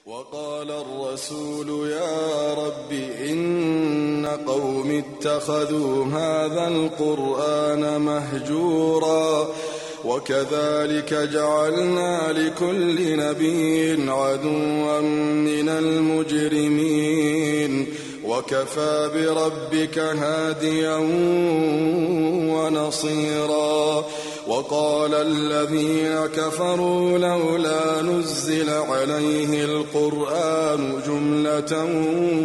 وقال الرسول يا رب إن قوم اتخذوا هذا القرآن مهجورا وكذلك جعلنا لكل نبي عدوا من المجرمين وكفى بربك هاديا ونصيرا وقال الذين كفروا لولا نزل عليه القرآن جملة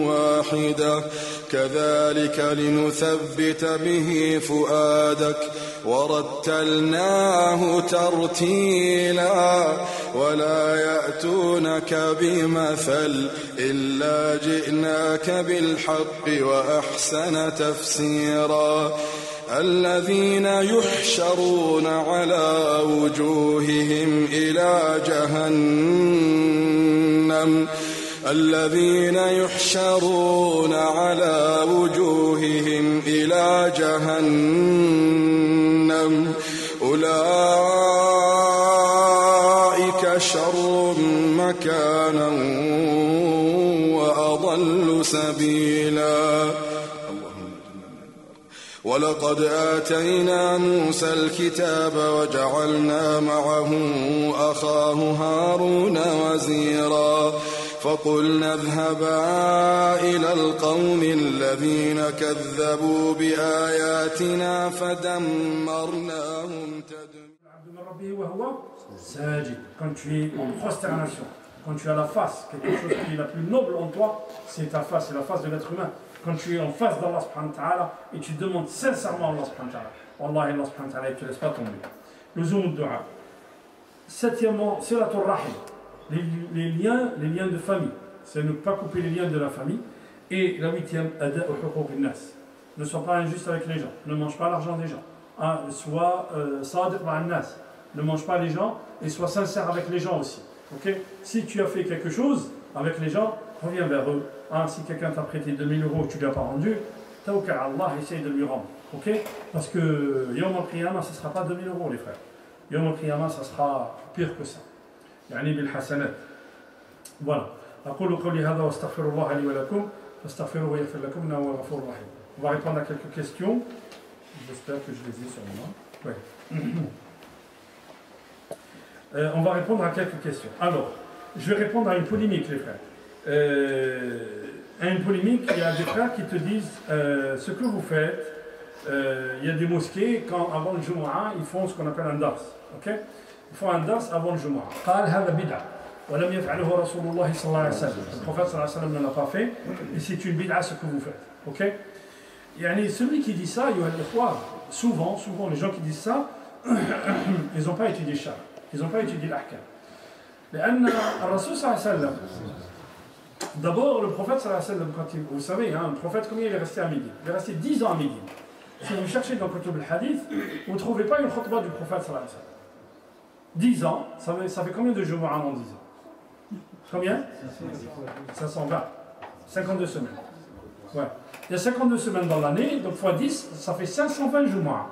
واحدة كذلك لنثبت به فؤادك ورتلناه ترتيلا ولا يأتونك بمثل إلا جئناك بالحق وأحسن تفسيرا الذين يحشرون على وجوههم إلى جهنم الذين يحشرون على وجوههم إلى جهنم أولئك شر مكانا وأضل سبيلا ولقد آتينا موسى الكتاب وجعلنا معه أخاه هارون وزيرا فقلنا اذهبا إلى القوم الذين كذبوا بآياتنا فدمرناهم تدميرا. Quand tu es en prosternation, quand tu as la face, quelque chose qui est la plus noble en toi, c'est ta face, c'est la face de l'être humain. Quand tu es en face d'Allah subhanahu wa ta'ala et tu demandes sincèrement à Allah subhanahu wa ta'ala, Wallahi Allah subhanahu wa ta'ala, il ne te laisse pas tomber. Le zoom dua. Septièmement, siratul rahim. Les liens de famille. C'est ne pas couper les liens de la famille. Et la huitième, ada au huquq nas. Ne sois pas injuste avec les gens. Ne mange pas l'argent des gens. Sois sadiq ma'an nas. Ne mange pas les gens et sois sincère avec les gens aussi. Okay? Si tu as fait quelque chose avec les gens, reviens vers eux. Si quelqu'un t'a prêté 2000 € et tu ne lui as pas rendu, tawakkal à Allah, essaye de lui rendre. Okay? Parce que Yawm al-Qiyamah, ce ne sera pas 2000 € les frères. Yawm al-Qiyamah, ça sera pire que ça. يعني بالحسنات. Voilà. أقول قولي هذا واستغفر الله لي ولكم فاستغفروه يغفر لكم إنه هو الغفور الرحيم. On va répondre à quelques questions. J'espère que je les ai sur moi. Ouais. On va répondre à quelques questions. Alors, je vais répondre à une polémique, les frères. À une polémique, il y a des frères qui te disent ce que vous faites. Il y a des mosquées, avant le Jumu'ah, ils font ce qu'on appelle un dars. Okay? Ils font un dars avant le Jumu'ah. قال هذا بدعة ولم يفعله رسول الله صلى الله عليه وسلم. Le prophète صلى الله عليه وسلم ne l'a pas fait et c'est une bid'a ce que vous faites. Okay? يعني celui qui dit ça, souvent les gens qui disent ça, ils n'ont pas étudié le shar, ils n'ont pas étudié l'ahkam. لأن الرسول صلى الله عليه وسلم d'abord le prophète صلى الله عليه وسلم quand vous savez le prophète combien il est resté à Médine? Il est resté 10 ans à Médine. Si vous cherchez dans Kutub al-Hadith, vous ne trouvez pas une khutbah du prophète sallallahu alayhi wa sallam. 10 ans, ça fait combien de Jumu'ah en 10 ans? Combien? 520. 52 semaines. Ouais. Il y a 52 semaines dans l'année, donc x 10, ça fait 520 Jumu'ah.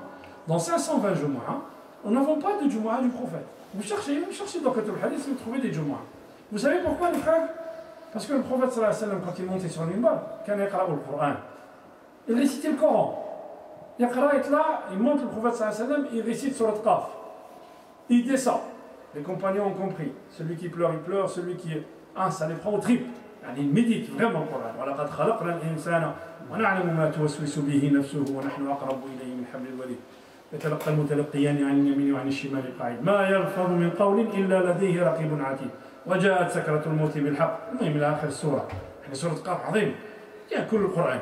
Dans 520 Jumu'ah, on n'avons pas de Jumu'ah du prophète. Vous cherchez dans Kutub al-Hadith, vous trouvez des Jumu'ah. Vous savez pourquoi les frères? Parce que le prophète sallallahu alayhi wa sallam, quand il montait sur le minbar, quand il récitait le Coran. Yaqra est là, il monte le prophète sallallahu alayhi wa sallam, il récite sur le Qaf. Il descend. Les compagnons ont compris. Celui qui pleure, il pleure. Celui qui... ça les prend au trip. Il médite vraiment le Coran. وَلَقَدْ خَلَقْنَا الْإِنسَانَ وَنَعْلَمُ مَا تُوَسْوِسُ بِهِ نَفْسُهُ وَنَحْنُ أَقْرَبُ إِلَيْهِ مِنْ حَبْلِ الْوَرِيدِ يَتَلَقَّى المتلقيان عن اليمين وعن الشمال قعيد ما يلفظ من قول إلا لديه رقيب عتيد وجاءت سكرة الموت بالحق. المهم إلى آخر السورة. سورة قاف عظيم. كل القرآن.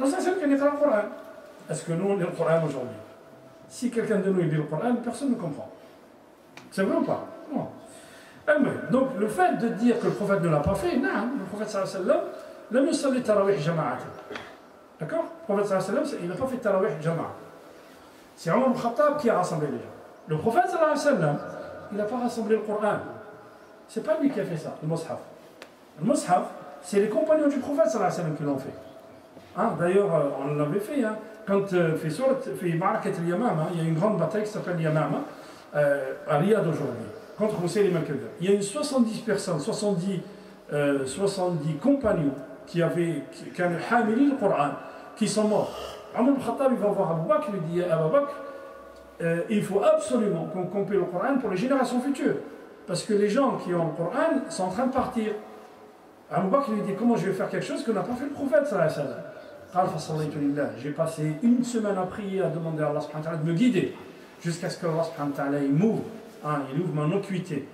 الرسول صلى الله عليه وسلم كان يقرأ القرآن. Est-ce que nous on lit le Coran aujourd'hui? Si quelqu'un de nous lit le Coran, personne ne comprend. C'est vrai ou pas? Non. Donc le fait de dire que le prophète ne l'a pas fait, non, le prophète sallallahu alayhi wa sallam, لم يصلي التراويح جماعة. D'accord? Le prophète sallallahu alayhi wa sallam, il n'a pas fait tarawih jama'a. C'est Omar ibn Khattab qui a rassemblé les gens. Le prophète sallallahu alayhi wa sallam, il n'a pas rassemblé le Coran. C'est pas lui qui a fait ça, le Mus'haf. Le Mus'haf, c'est les compagnons du prophète sallallahu alayhi wa sallam qui l'ont fait. D'ailleurs, on l'avait fait. Quand fait Ma'arakat al-Yamama, il y a une grande bataille qui s'appelle Yamama, à Riyad aujourd'hui, contre Moussaïlim al-Kadhab. Il y a eu 70 personnes, 70 70 compagnons qui avaient hamili le Coran, qui sont morts. Omar ibn Khattab, il va voir Abu Bakr, il dit à Abu Bakr, il faut absolument qu'on compile le Coran pour les générations futures. Parce que les gens qui ont le Coran sont en train de partir. Abu Bakr lui dit, comment je vais faire quelque chose que n'a pas fait le prophète sallallahu alayhi wa sallam. J'ai passé une semaine à prier, à demander à Allah subhanahu wa ta'ala de me guider, jusqu'à ce que Allah subhanahu wa ta'ala il m'ouvre, il ouvre mon acuité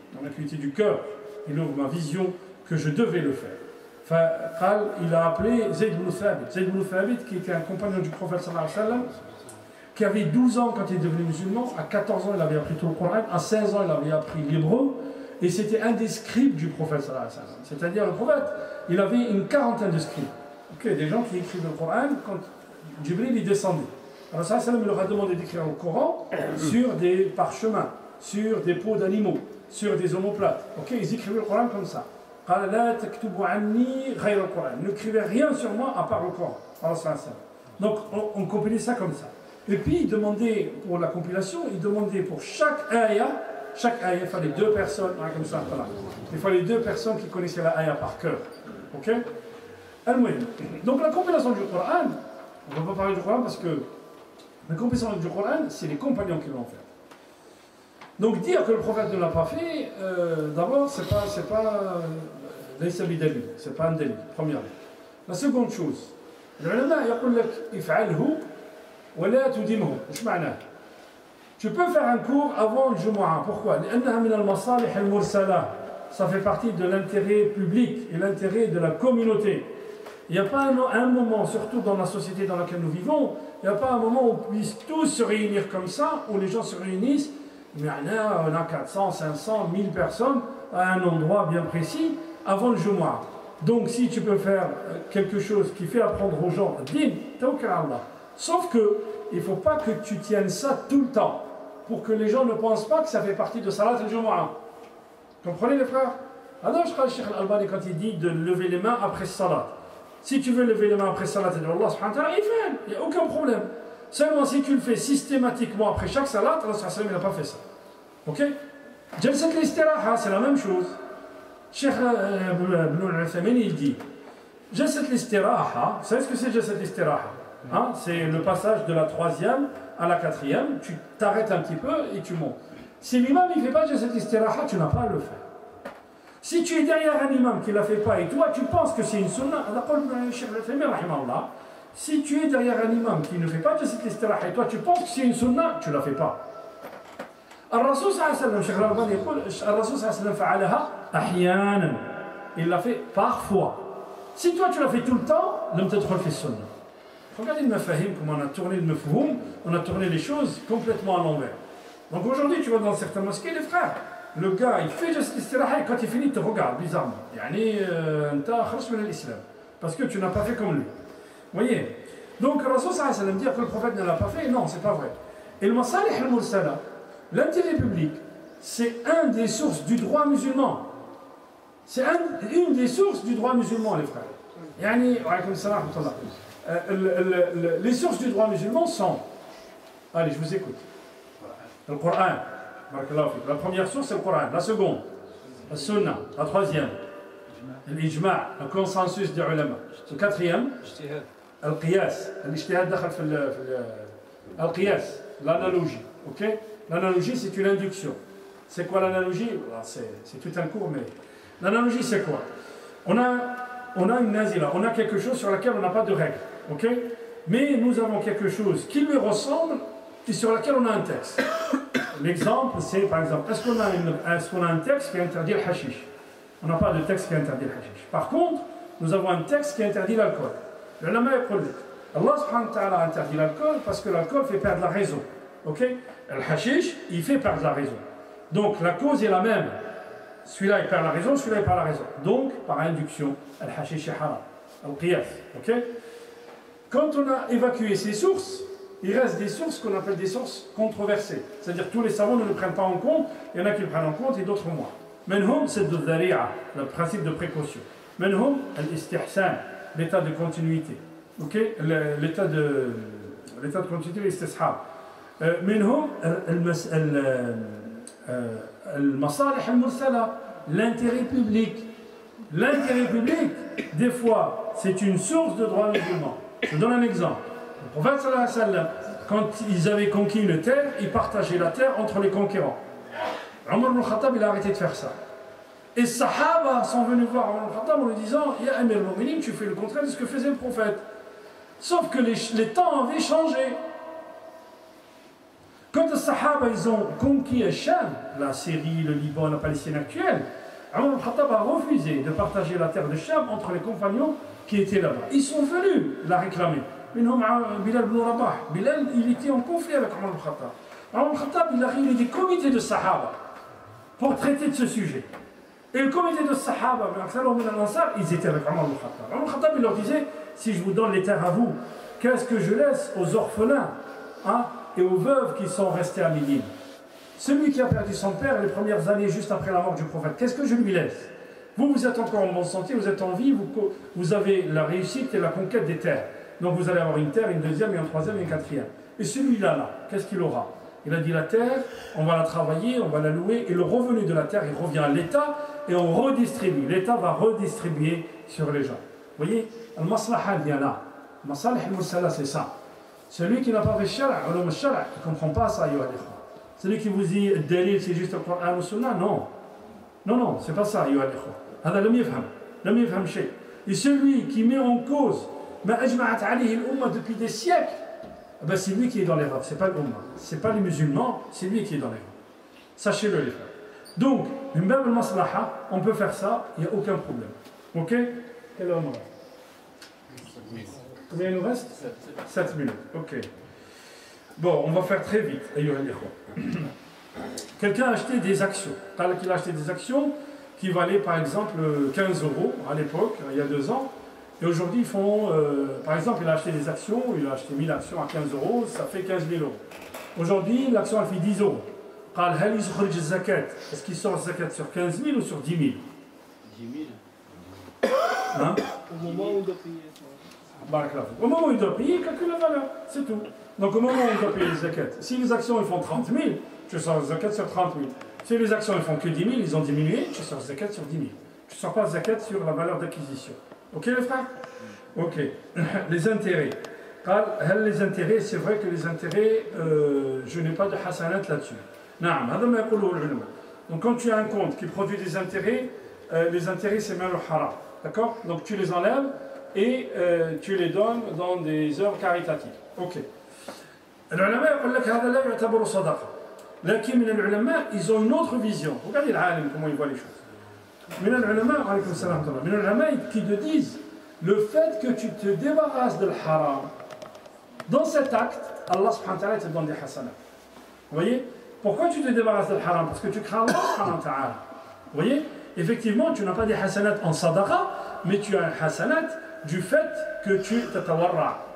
du cœur, il ouvre ma vision que je devais le faire. Il a appelé Zayd ibn Thabit, qui était un compagnon du prophète sallallahu alayhi wa sallam, qui avait 12 ans quand il est devenu musulman, à 14 ans il avait appris tout le Coran, à 16 ans il avait appris l'hébreu, et c'était un des scribes du prophète sallallahu alayhi wa sallam. C'est-à-dire le prophète, il avait une quarantaine de scribes. Des gens qui écrivent le Coran quand Jibril est descendu. Alors sallallahu alayhi wa sallam leur a demandé d'écrire le Coran sur des parchemins, sur des peaux d'animaux, sur des omoplates. Ils écrivaient le Coran comme ça. N'écrivez rien sur moi à part le Coran. Donc on compilait ça comme ça. Et puis il demandait pour la compilation, il demandait pour chaque ayah, il fallait 2 personnes, comme ça, voilà. Il fallait 2 personnes qui connaissaient la ayah par cœur. Donc la compilation du Coran, on ne va pas parler du Coran parce que la compilation du Coran, c'est les compagnons qui l'ont fait. Donc dire que le prophète ne l'a pas fait, d'abord, c'est pas un délit, premièrement. La seconde chose, tu peux faire un cours avant le Jumu'ah. Pourquoi? Ça fait partie de l'intérêt public et l'intérêt de la communauté. Il n'y a pas un moment, surtout dans la société dans laquelle nous vivons, il n'y a pas un moment où on puisse tous se réunir comme ça, où les gens se réunissent. Mais on a 400, 500, 1000 personnes à un endroit bien précis avant le Jumu'ah. Donc si tu peux faire quelque chose qui fait apprendre aux gens, din, tawakkal ala Allah. Sauf que il ne faut pas que tu tiennes ça tout le temps, pour que les gens ne pensent pas que ça fait partie de Salat al-Jumu'ah. Comprenez les frères? Alors je crois que le Cheikh Al-Albani quand il dit de lever les mains après Salat. Si tu veux lever les mains après Salat de Allah subhanahu wa ta'ala, il fait, il n'y a aucun problème. Seulement si tu le fais systématiquement après chaque Salat, Allah sallam il n'a pas fait ça. Ok? Jalsat l'istiraha, c'est la même chose. Cheikh Ibn al-Uthaymin il dit Jalsat l'istiraha, vous savez ce que c'est Jalsat l'istiraha? C'est le passage de la 3e à la 4e, tu t'arrêtes un petit peu et tu montes. Si l'imam ne fait pas Jalsat l'istiraha, tu n'as pas à le faire. Si tu es derrière un imam qui ne la fait pas et toi tu penses que c'est une sunna, si tu es derrière un imam qui ne fait pas Jalsat l'istiraha et toi tu penses que c'est une sunna, tu ne la fais pas. الرسول صلى الله عليه وسلم شيخ الألباني يقول الرسول صلى الله عليه وسلم فعلها أحيانا. Il l'a fait parfois. Si toi tu l'as fait tout le temps, لم تدخل في السنة. Regardez le mafahim, comment on a tourné le mafhoum, on a tourné les choses complètement à l'envers. Donc aujourd'hui tu vas dans certaines mosquées, les frères, le gars il fait juste l'istiraha et quand il finit il te regarde bizarrement. يعني أنت خرجت من الإسلام parce que tu n'as pas fait comme lui. Vous voyez? Donc le Rasul sallallahu alayhi wa sallam dire que le prophète ne l'a pas fait, non, c'est pas vrai. Et le masalih al-mursala, l'intérêt public, c'est une des sources du droit musulman. C'est une des sources du droit musulman, les frères. Les sources du droit musulman sont... Allez, je vous écoute. Le Coran. La première source, c'est le Coran. La seconde, la Sunna. La troisième, l'Ijma', le consensus des ulama. Le quatrième, Al-Qiyas. Al-Qiyas, l'analogie. Ok? L'analogie, c'est une induction. C'est quoi l'analogie? C'est tout un cours, mais... L'analogie, c'est quoi? On a une nazila, on a quelque chose sur laquelle on n'a pas de règle. Ok? Mais nous avons quelque chose qui lui ressemble et sur laquelle on a un texte. L'exemple, c'est par exemple, est-ce qu'on a un texte qui interdit le hashish? On n'a pas de texte qui interdit le hashish. Par contre, nous avons un texte qui interdit l'alcool. Le lama yaqul, Allah subhanahu wa ta'ala interdit l'alcool parce que l'alcool fait perdre la raison. Ok? Le hashish, il fait perdre la raison. Donc la cause est la même. Celui-là il perd la raison, celui-là il perd la raison. Donc, par induction, le hashish est haram. Al-qiyas. Ok? Quand on a évacué ces sources, il reste des sources qu'on appelle des sources controversées. C'est-à-dire tous les savants ne le prennent pas en compte, il y en a qui le prennent en compte et d'autres moins. Menhum, c'est de dhari'a, le principe de précaution. Menhum, al-istihsan, l'état de continuité. Ok? L'état de continuité, l'istishab. منهم المصالح المرسلة, l'intérêt public. L'intérêt public, des fois, c'est une source de droit musulman. Je donne un exemple. Le prophète sallallahu alayhi wa sallam, quand ils avaient conquis une terre, ils partageaient la terre entre les conquérants. Omar ibn Khattab, il a arrêté de faire ça. Et les Sahaba sont venus voir Omar ibn Khattab en lui disant Ya Amir al-Mu'minin, tu fais le contraire de ce que faisait le prophète. Sauf que les temps avaient changé. Quand les Sahaba ils ont conquis Cham, la Syrie, le Liban, la Palestine actuelle, Omar ibn Khattab a refusé de partager la terre de Cham entre les compagnons qui étaient là-bas. Ils sont venus la réclamer. Bilal ibn Rabah. Bilal, il était en conflit avec Omar ibn Khattab. Omar ibn Khattab, il a réuni des comités de Sahaba pour traiter de ce sujet. Et le comité de Sahaba, ils étaient avec Omar ibn Khattab. Omar ibn Khattab, il leur disait, si je vous donne les terres à vous, qu'est-ce que je laisse aux orphelins et aux veuves qui sont restés à Médine? Celui qui a perdu son père les premières années juste après la mort du prophète, qu'est-ce que je lui laisse? Vous, vous êtes encore en bon sentier, vous êtes en vie, vous avez la réussite et la conquête des terres. Donc vous allez avoir une terre, une deuxième, et une troisième, et une quatrième. Et celui-là, qu'est-ce qu'il aura? Il a dit la terre, on va la travailler, on va la louer, et le revenu de la terre, il revient à l'État, et on redistribue. L'État va redistribuer sur les gens. Vous voyez, al-maslaha vient là. Masalih al-mursala, c'est ça. Celui qui n'a pas fait shara', ulum al-shara', qui ne comprend pas ça, celui qui vous dit dalil, c'est juste le Coran ou Sunna, non. Non, non, c'est pas ça, هذا لم يفهم شيء. Et celui qui met en cause ما أجمعت عليه الأمة depuis des siècles, ben c'est lui qui est dans l'erreur, c'est pas l'Umma, c'est pas les musulmans, c'est lui qui est dans l'erreur. Sachez-le les frères. Donc, min bab al-maslaha, on peut faire ça, il n'y a aucun problème. Ok? Quelle heure nous reste? Combien il nous reste? 7 minutes. Ok. Bon, on va faire très vite. Quelqu'un a acheté des actions. Il a acheté des actions qui valaient par exemple 15 euros à l'époque, il y a 2 ans. Et aujourd'hui, ils font, par exemple, il a acheté des actions, il a acheté 1000 actions à 15 euros, ça fait 15 000 euros. Aujourd'hui, l'action, elle fait 10 euros. Est-ce qu'il sort zakat sur 15 000 ou sur 10 000? 10 000. Hein? Au moment où il doit payer. Au moment où il doit payer, il calcule la valeur, c'est tout. Donc au moment où il doit payer les zakats, si les actions ils font 30 000, tu sors le zakat sur 30 000. Si les actions ils font que 10 000, ils ont diminué, tu sors le zakat sur 10 000. Tu ne sors pas le zakat sur la valeur d'acquisition. Ok les frères? Ok. Les intérêts. Les intérêts, c'est vrai que les intérêts, je n'ai pas de hasanat là-dessus. Donc quand tu as un compte qui produit des intérêts, les intérêts c'est même le haram. D'accord? Donc tu les enlèves et tu les donnes dans des œuvres caritatives. Ok. Les ulama يقول لك هذا لا يعتبر صدقة. لكن من العلماء ils ont une autre vision. Regardez العالم comment il voit les choses. من العلماء عليكم السلام ورحمة الله. من العلماء qui te disent le fait que tu te débarrasses de l'haram dans cet acte, Allah subhanahu wa ta'ala te donne des hasanats. Vous voyez? Pourquoi tu te débarrasses de l'haram? Parce que tu crains Allah subhanahu wa ta'ala. Vous voyez? Effectivement, tu n'as pas des hasanats en sadaqa, mais tu as un hasanat du fait que tu tatawarra.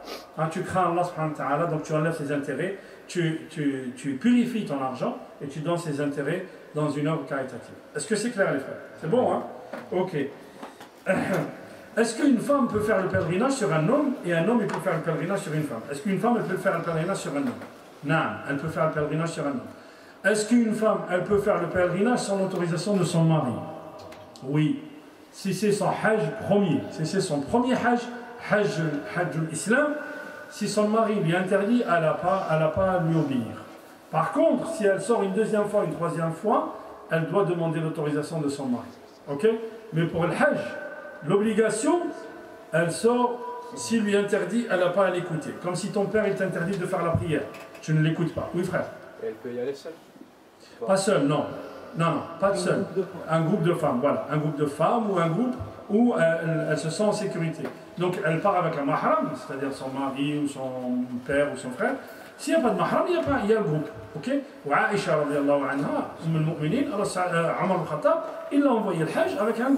Tu crains Allah subhanahu wa ta'ala, donc tu enlèves ses intérêts, tu purifies ton argent et tu donnes ses intérêts dans une œuvre caritative. Est-ce que c'est clair les frères? C'est bon, hein? Ok. Est-ce qu'une femme peut faire le pèlerinage sur un homme et un homme il peut faire le pèlerinage sur une femme? Est-ce qu'une femme elle peut faire le pèlerinage sur un homme? Non, elle peut faire le pèlerinage sur un homme. Est-ce qu'une femme elle peut faire le pèlerinage sans l'autorisation de son mari? Oui. Si c'est son hajj premier, si c'est son premier hajj l'islam, si son mari lui interdit, elle n'a pas à lui obéir. Par contre, si elle sort une deuxième fois, une troisième fois, elle doit demander l'autorisation de son mari. Ok? Mais pour le hajj, l'obligation, elle sort, s'il lui interdit, elle n'a pas à l'écouter. Comme si ton père il t'interdit de faire la prière. Tu ne l'écoutes pas. Oui frère? Et elle peut y aller seule? Pas seule, non. Non, pas seule. Un groupe de femmes, voilà. Un groupe de femmes ou un groupe où elle se sent en sécurité. Donc elle part avec un mahram, c'est-à-dire son mari ou son père ou son frère. S'il n'y a pas de mahram, il y a le groupe. Ok? Ou Aïcha, radiyallahu anha, al-Mu'minin, Omar ibn Khattab, il a envoyé le hajj avec un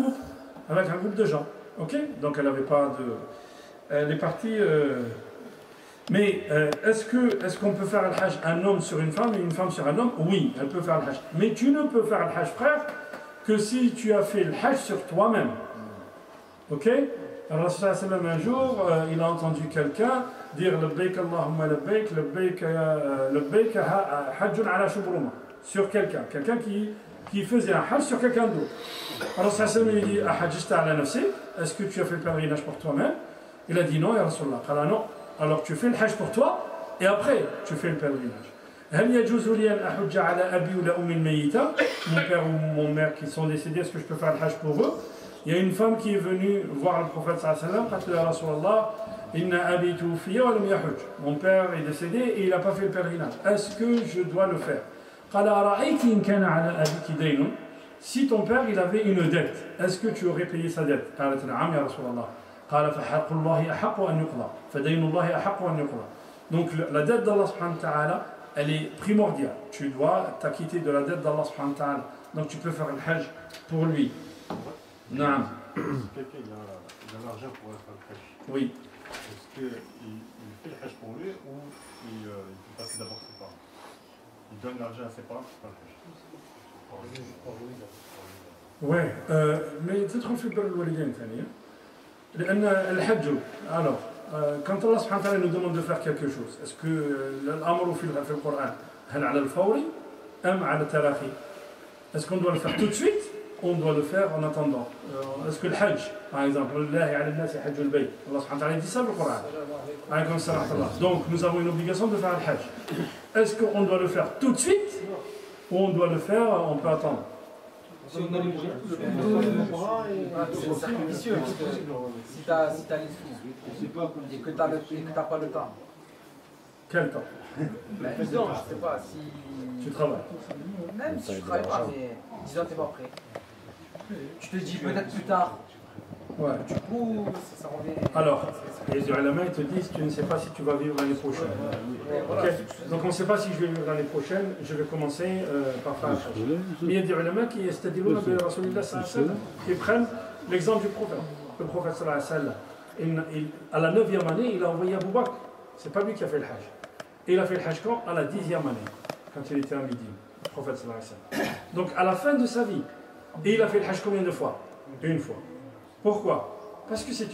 groupe de gens. Ok? Donc elle n'avait pas de. Elle est partie. Mais est-ce qu'on peut faire le hajj un homme sur une femme et une femme sur un homme? Oui, elle peut faire le hajj. Mais tu ne peux faire le hajj, frère, que si tu as fait le hajj sur toi-même. Ok? Alors, un jour, il a entendu quelqu'un dire labbaik Allahumma labbaik, labbaik hajjun ala shubruma. Sur quelqu'un qui qui faisait un hajj sur quelqu'un d'autre. Alors Hassan lui dit est-ce que tu as fait le pèlerinage pour toi-même? Il a dit non, ya Rasulallah. Il a dit non. Alors tu fais le hajj pour toi et après tu fais le pèlerinage. هل يجوز لي أن أحج على أبي ولا أمي الميتة؟ Mon père ou mon mère qui sont décédés, est-ce que je peux faire le hajj pour eux? Il y a une femme qui est venue voir le prophète sallallahu alayhi wa sallam, قالت له يا رسول الله إن أبي توفي ولم يحج. Mon père est décédé et il n'a pas fait le pèlerinage. Est-ce que je dois le faire? قال أرأيت إن كان على أبيك دين. Si ton père il avait une dette, est-ce que tu aurais payé sa dette? قالت نعم يا رسول الله. قال فحق الله أحق أن يقضى. فدين الله أحق أن يقضى. Donc la dette d'Allah subhanahu wa ta'ala, elle est primordiale. Tu dois t'acquitter de la dette d'Allah subhanahu wa ta'ala. Donc tu peux faire le hajj pour lui. Non. Quelqu'un il a l'argent pour faire le hajj. Oui. Est-ce qu'il fait le hajj pour lui ou il peut passer d'abord ses parents? Il donne l'argent à ses parents pour faire le hajj. Ouais, mais تدخل في بر الوالدين ثانيا. لأن الحج alors quand Allah subhanahu wa ta'ala nous demande de faire quelque chose, est-ce que l'amr في القرآن هل على الفور أم على التراخي? Est-ce qu'on doit le faire tout de suite ou on doit le faire en attendant? Est-ce que le hajj, par exemple, لله على الناس حج البيت, Allah subhanahu wa ta'ala dit ça dans le Coran. Alaykoum salam wa rahmatullah. Donc nous avons une obligation de faire le hajj. Est-ce qu'on doit le faire tout de suite ou on doit le faire, on peut attendre? C'est une sacrificieux. Si tu as les sous et que tu n'as pas le temps. Quel temps? Ben, disons, je ne sais pas si. Tu travailles. Même si je ne travaille pas, mais disons que tu n'es pas prêt. Tu te dis peut-être plus tard. Ouais. Du coup, ça revient. Alors, les ulama ils te disent tu ne sais pas si tu vas vivre l'année prochaine. Okay. Donc on ne sait pas si je vais vivre l'année prochaine, je vais commencer par faire le hajj. Mais il y a des ulama qui estadiluna bi Rasulillah sallallahu alayhi wa sallam, qui prennent l'exemple du prophète. Le prophète sallallahu alayhi wa sallam, à la 9e année, il a envoyé Abu Bakr. C'est pas lui qui a fait le hajj. Et il a fait le hajj quand? À la 10e année, quand il était à Médine, le prophète sallallahu alayhi wa sallam. Donc à la fin de sa vie. Et il a fait le hajj combien de fois? Une fois. Pourquoi? Parce que c'est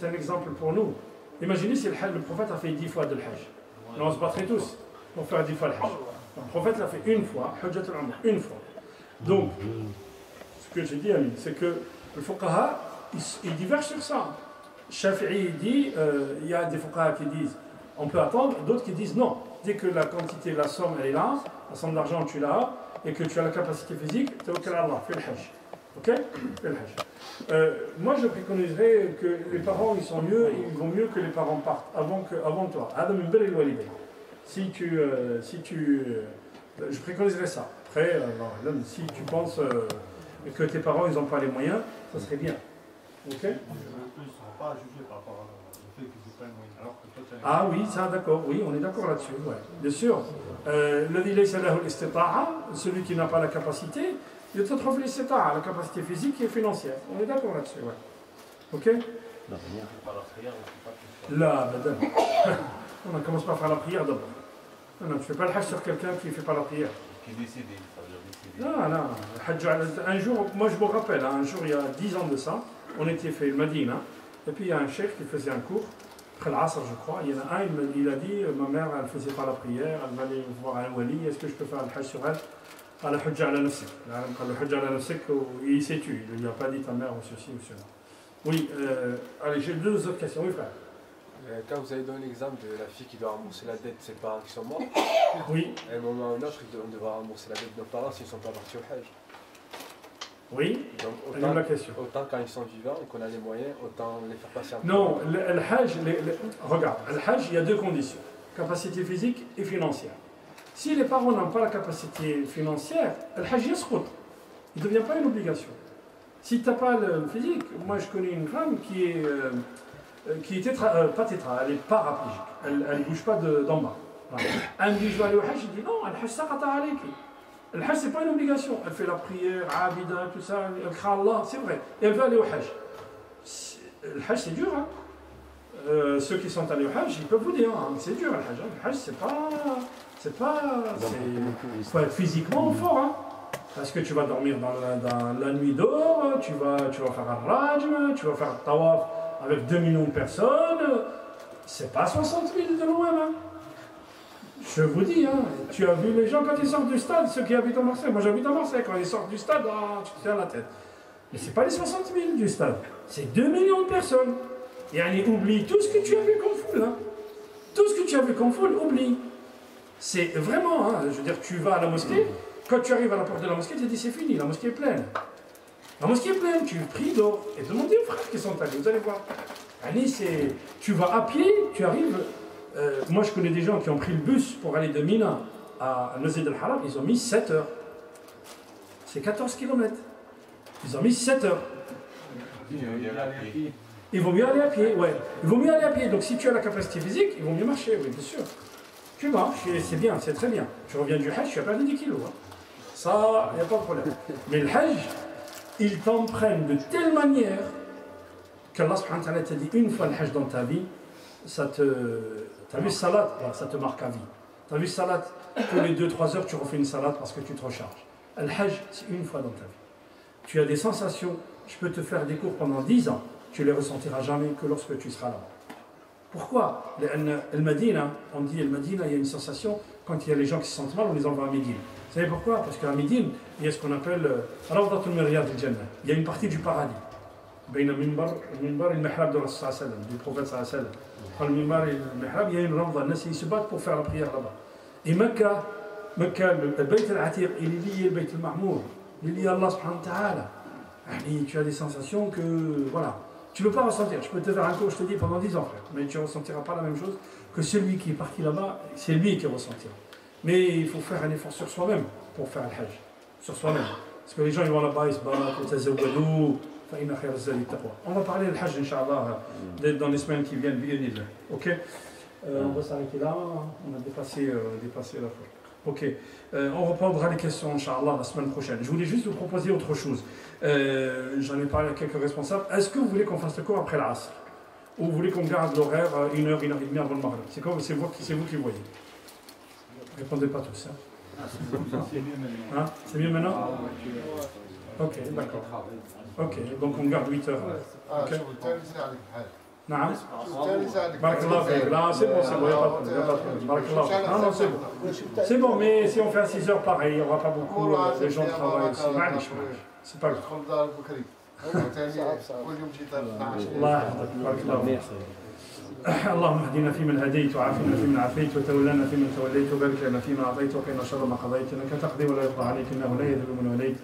un exemple pour nous. Imaginez si le prophète a fait 10 fois de hajj. On se battrait tous pour faire 10 fois le hajj. Le prophète l'a fait une fois, hajjat al-umrah, une fois. Donc, ce que j'ai dit, Amin, c'est que le fuqaha, il diverge sur ça. Shafi'i dit, il y a des fuqaha qui disent on peut attendre, d'autres qui disent non. Dès que la quantité, la somme, elle est là, la somme d'argent, tu l'as, et que tu as la capacité physique, tawakkal ala Allah, fais le hajj. Ok? Fais le hajj. Moi, je préconiserais que les parents, ils sont mieux, ils vont mieux que les parents partent avant toi. Je préconiserais ça. Après, si tu penses que tes parents, ils n'ont pas les moyens, ça serait bien. Ok? Ils ne seront pas jugés par rapport au fait qu'ils n'ont pas les moyens. Alors que toi, tu as les Ah oui, ça d'accord, oui, on est d'accord là-dessus. Ouais. Bien sûr. Celui qui n'a pas la capacité, il te trouve la capacité physique et financière. On est d'accord là-dessus, ouais. Ok? Là, madame. On commence par faire la prière d'abord. Non, tu ne fais pas le hajj sur quelqu'un qui ne fait pas la prière. Qui est décédé, ça veut dire décédé. Non, non. Un jour, moi je me rappelle, un jour il y a 10 ans de ça, on était fait le Madina, et puis il y a un chef qui faisait un cours, après l'Asr je crois, il y en a un, il a dit, ma mère elle ne faisait pas la prière, elle va aller voir un wali, est-ce que je peux faire le hajj sur elle? قال حج على نفسك. قال له حج على نفسك il s'est tué. Il ne lui a pas dit ta mère ou ceci ou cela. Oui, allez, j'ai deux autres questions. Oui, frère. Quand vous avez donné l'exemple de la fille qui doit rembourser la dette de ses parents qui sont morts, oui. À un moment ou un autre, on devra rembourser la dette de nos parents s'ils ne sont pas partis au hajj. Oui, donc autant, la question. Autant quand ils sont vivants et qu'on a les moyens, autant les faire passer en non, le hajj, regarde, le hajj, il y a deux conditions, capacité physique et financière. Si les parents n'ont pas la capacité financière, le hajj yasqut. Il ne devient pas une obligation. Si tu n'as pas le physique, moi je connais une femme qui était pas tétra, elle est paraplégique, elle ne bouge pas d'en bas. Elle me dit je vais aller au hajj, je dis non, le hajj saqata alayki. Le hajj c'est pas une obligation, elle fait la prière, abida, tout ça, elle craint Allah, c'est vrai, et elle veut aller au hajj. Le hajj c'est dur, hein. Ceux qui sont allés au hajj, ils peuvent vous dire, hein, c'est dur le hajj. Le hajj il faut être physiquement fort, hein. Parce que tu vas dormir dans la nuit d'or, tu vas faire un rajm, tu vas faire un tawaf avec 2 millions de personnes. C'est pas 60 000 de loin, hein. Je Je vous dis, hein, tu as vu les gens quand ils sortent du stade, ceux qui habitent à Marseille. Moi j'habite à Marseille, quand ils sortent du stade, ah, tu te tiens la tête. Mais c'est pas les 60 000 du stade, c'est 2 millions de personnes. Et allez, oublie tout ce que tu as vu comme foule. Hein. Tout ce que tu as vu comme foule, oublie. C'est vraiment, hein, je veux dire, tu vas à la mosquée, quand tu arrives à la porte de la mosquée, tu te dis c'est fini, la mosquée est pleine. La mosquée est pleine, tu pries d'or. Et demandez aux frères qui sont allés, vous allez voir. Allez, tu vas à pied, tu arrives. Moi, je connais des gens qui ont pris le bus pour aller de Mina à Masjid al-Haram, ils ont mis 7 heures. C'est 14 km. Ils ont mis 7 heures. Il vaut mieux aller à pied, ouais. Il vaut mieux aller à pied. Donc, si tu as la capacité physique, il vaut mieux marcher, oui, bien sûr. Tu marches, c'est bien, c'est très bien. Tu reviens du Hajj, tu as perdu 10 kilos. Hein. Ça, il n'y a pas de problème. Mais le Hajj, il t'emprunte de telle manière qu'Allah subhanahu wa ta'ala t'a dit une fois le Hajj dans ta vie, ça te. T'as vu salat, ça te marque à vie. T'as vu salat, tous les 2-3 heures, tu refais une salade parce que tu te recharges. Le Hajj, c'est une fois dans ta vie. Tu as des sensations, je peux te faire des cours pendant 10 ans, tu les ressentiras jamais que lorsque tu seras là-bas. Pourquoi? Le Medina, on dit le Medina, il y a une sensation, quand il y a les gens qui se sentent mal, on les envoie à Médine. Vous savez pourquoi? Parce qu'à Médine, il y a ce qu'on appelle Rawdatul Riyad al-Jannah. Il y a une partie du paradis. بين المنبر المحراب de Rasul sallam, du prophète sallam. Entre le minbar et le mihrab, il y a une rawda, ils se battent pour faire la prière là-bas. Et Mecca, le Bayt al-Atiq, il est lié au Bayt al-Mahmour, il est lié à Allah subhanahu wa ta'ala. Et tu as des sensations que, voilà, tu ne peux pas ressentir. Je peux te faire un cours, je te dis, pendant 10 ans, frère, mais tu ne ressentiras pas la même chose que celui qui est parti là-bas, c'est lui qui ressentira. Mais il faut faire un effort sur soi-même pour faire le Hajj, sur soi-même. Parce que les gens, ils vont là-bas, ils se battent, on va parler du Hajj, Inch'Allah, dans les semaines qui viennent, ok? On va s'arrêter là, on a dépassé la fois. Ok, on reprendra les questions, Inch'Allah, la semaine prochaine. Je voulais juste vous proposer autre chose. J'en ai parlé à quelques responsables. Est-ce que vous voulez qu'on fasse le cours après l'Asr? Ou vous voulez qu'on garde l'horaire 1 heure et demie avant le Maghrib? C'est vous qui voyez. Répondez pas tous. Hein? Hein? C'est mieux maintenant? Ok, d'accord. Ok, donc on garde 8 heures. Ok. Non, Barakallah, là c'est bon, il n'y a pas de problème. Non, non, c'est bon. C'est bon, mais si on fait à 6 heures, pareil, il n'y aura pas beaucoup, les gens travaillent aussi. C'est pas grave. الله يحفظك بارك الله فيك. اللهم اهدنا فيمن هديت وعافنا فيمن عافيت وتولنا فيمن توليت وبارك لنا فيما اعطيت وقنا شر ما قضيت انك تقضي ولا يقضى عليك انه لا يذل من وليت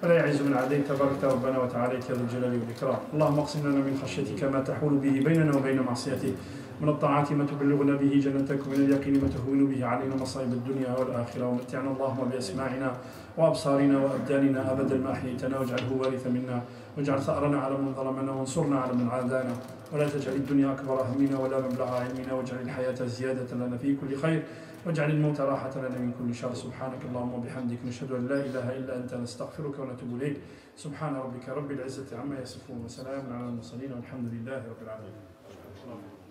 ولا يعز من عاديت تبارك ربنا وتعاليت يا ذو الجلال والاكرام. اللهم اقسم لنا من خشيتك ما تحول به بيننا وبين معصيتك من الطاعات ما تبلغنا به جنتك ومن اليقين ما تهون به علينا مصائب الدنيا والاخره ومتعنا اللهم باسماعنا وابصارنا وابداننا ابدا ما احييتنا واجعله وارثا منا واجعل ثارنا على من ظلمنا وانصرنا على من عادانا ولا تجعل الدنيا اكبر همنا ولا مبلغ علمنا واجعل الحياه زياده لنا في كل خير واجعل الموت راحه لنا من كل شر سبحانك اللهم وبحمدك نشهد ان لا اله الا انت نستغفرك ونتوب اليك سبحان ربك رب العزه عما يصفون وسلام على المرسلين والحمد لله رب العالمين.